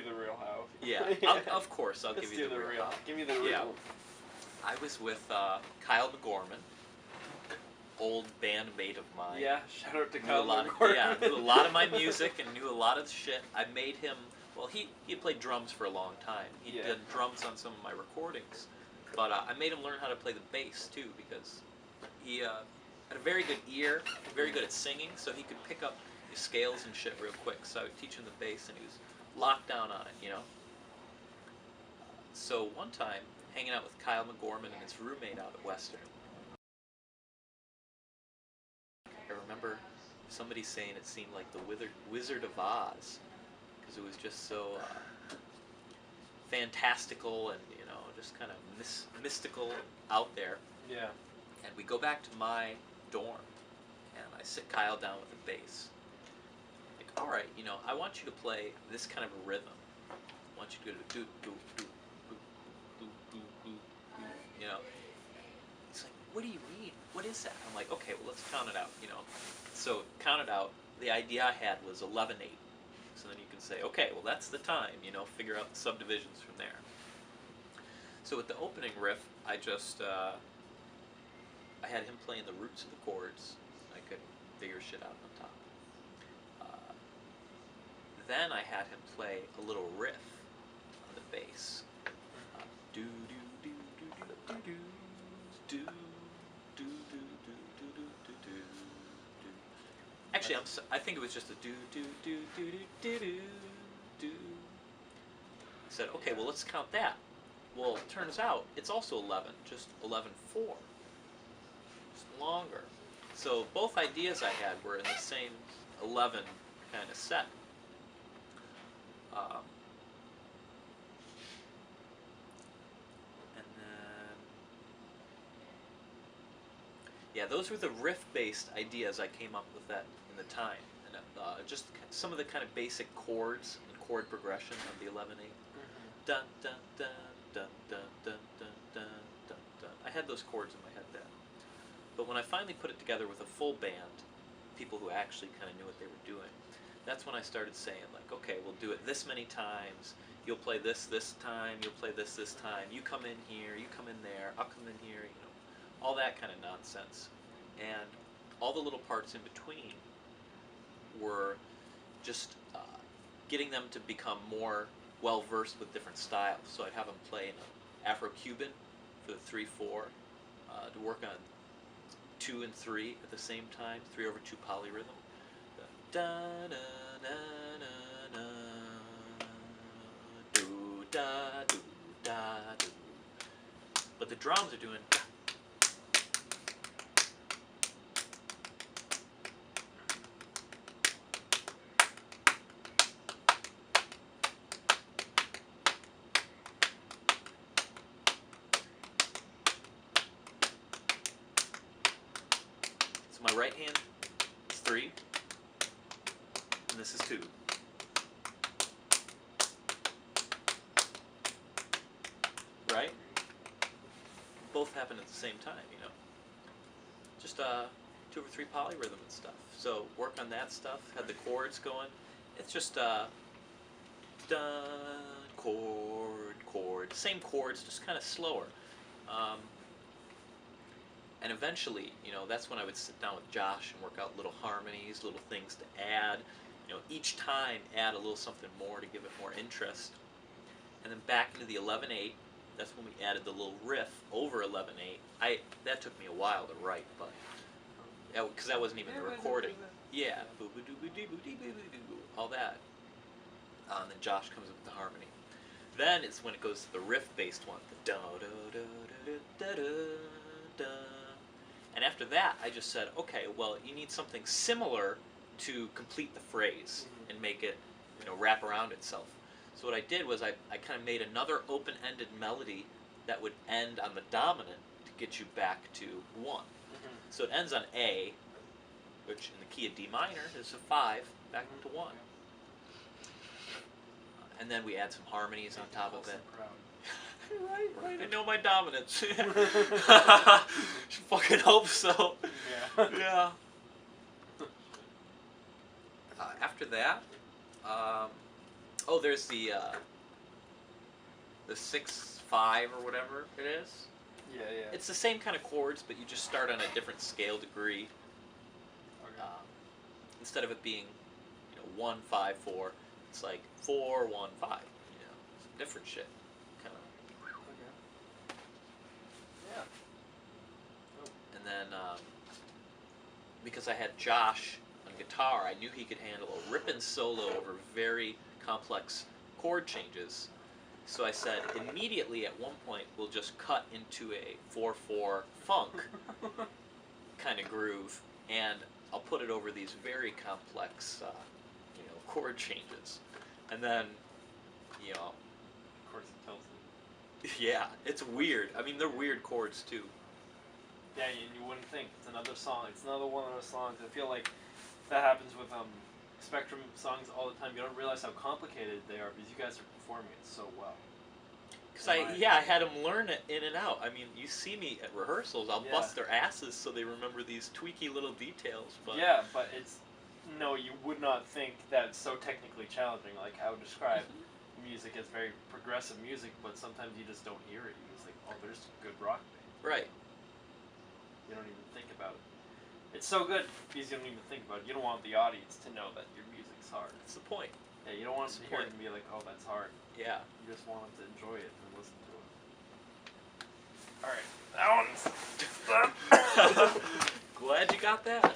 the real how. Yeah, of course, I'll give you the real how. Give me the real. Yeah. I was with Kyle McGorman, old bandmate of mine. Yeah, shout out to Kyle McGorman. Knew a lot of my music and knew a lot of shit. I made him, well, he had played drums for a long time. He did drums on some of my recordings. But I made him learn how to play the bass, too, because he had a very good ear, very good at singing, so he could pick up the scales and shit real quick. So I would teach him the bass, and he was locked down on it, you know? So one time, hanging out with Kyle McGorman and his roommate out at Western, I remember somebody saying it seemed like the Wizard of Oz, because it was just so fantastical and, you know, just kind of mystical out there. Yeah. And we go back to my dorm, and I sit Kyle down with the bass. Like, all right, you know, I want you to play this kind of a rhythm. I want you to go do do do do do do do. You know. He's like, what do you mean? What is that? I'm like, okay, well, let's count it out. You know. So count it out. The idea I had was 11/8. So then you can say, okay, well, that's the time. You know, figure out the subdivisions from there. So with the opening riff, I just I had him playing the roots of the chords. I could figure shit out on top. Then I had him play a little riff on the bass. Do do do do do do do do do do do do do do. Actually, I think it was just a do do do do do do do. I said, okay, well, let's count that. Well, it turns out it's also 11, just 11/4. It's longer. So both ideas I had were in the same 11 kind of set. And then, yeah, those were the riff-based ideas I came up with that in the time. And just some of the kind of basic chords and chord progression of the 11/8. Dun dun dun dun dun dun dun dun dun dun. I had those chords in my head then. But when I finally put it together with a full band, people who actually kind of knew what they were doing, that's when I started saying, like, okay, we'll do it this many times. You'll play this time. You'll play this time. You come in here. You come in there. I'll come in here. You know, all that kind of nonsense. And all the little parts in between were just getting them to become more well-versed with different styles. So I'd have them play an Afro-Cuban for the 3/4, to work on 2 and 3 at the same time, 3/2 polyrhythm. Da da da da da do da do da do. But the drums are doing. So my right hand is 3. And this is 2. Right? Both happen at the same time, you know. Just 2 or 3 polyrhythm and stuff. So work on that stuff, had the chords going. It's just dun, chord, same chords, just kind of slower. And eventually, you know, that's when I would sit down with Josh and work out little harmonies, little things to add. You know, each time add a little something more to give it more interest. And then back into the 11/8, that's when we added the little riff over 11/8. That took me a while to write, but because that wasn't even the recording. Yeah, all that. And then Josh comes up with the harmony. Then it's when it goes to the riff-based one, the da da da da da da da. And after that, I just said, okay, well, you need something similar to complete the phrase and make it, you know, wrap around itself. So what I did was I kind of made another open-ended melody that would end on the dominant to get you back to 1. So it ends on A, which in the key of D minor is a 5, back to 1. And then we add some harmonies on top of it. Right. I know my dominance. Fucking hope so. Yeah. After that, Oh, there's the 6/5 or whatever it is. Yeah, yeah. It's the same kind of chords, but you just start on a different scale degree. Okay. Instead of it being, 1 5 4, it's like 4 1 5. It's different shit, kind of. Okay. Yeah. Oh. And then because I had Josh on guitar, I knew he could handle a ripping solo over very complex chord changes. So I said, immediately at one point, we'll just cut into a 4/4 funk kind of groove, and I'll put it over these very complex, chord changes. And then, Of course, it tells you. yeah, it's weird. I mean, they're weird chords too. Yeah, you wouldn't think. It's another song. It's another one of those songs. I feel like that happens with Spectrum songs all the time. You don't realize how complicated they are because you guys are performing it so well. Because I had them learn it in and out. I mean, you see me at rehearsals, I'll bust their asses so they remember these tweaky little details. But yeah, but you would not think that it's so technically challenging. Like, I would describe music as very progressive music, but sometimes you just don't hear it. You're just like, oh, there's some good rock band. Right. You don't even think about it. It's so good because you don't even think about it. You don't want the audience to know that your music's hard. That's the point. Yeah, you don't want them to hear it and be like, oh, that's hard. Yeah. You just want them to enjoy it and listen to it. Alright, that one's... Glad you got that.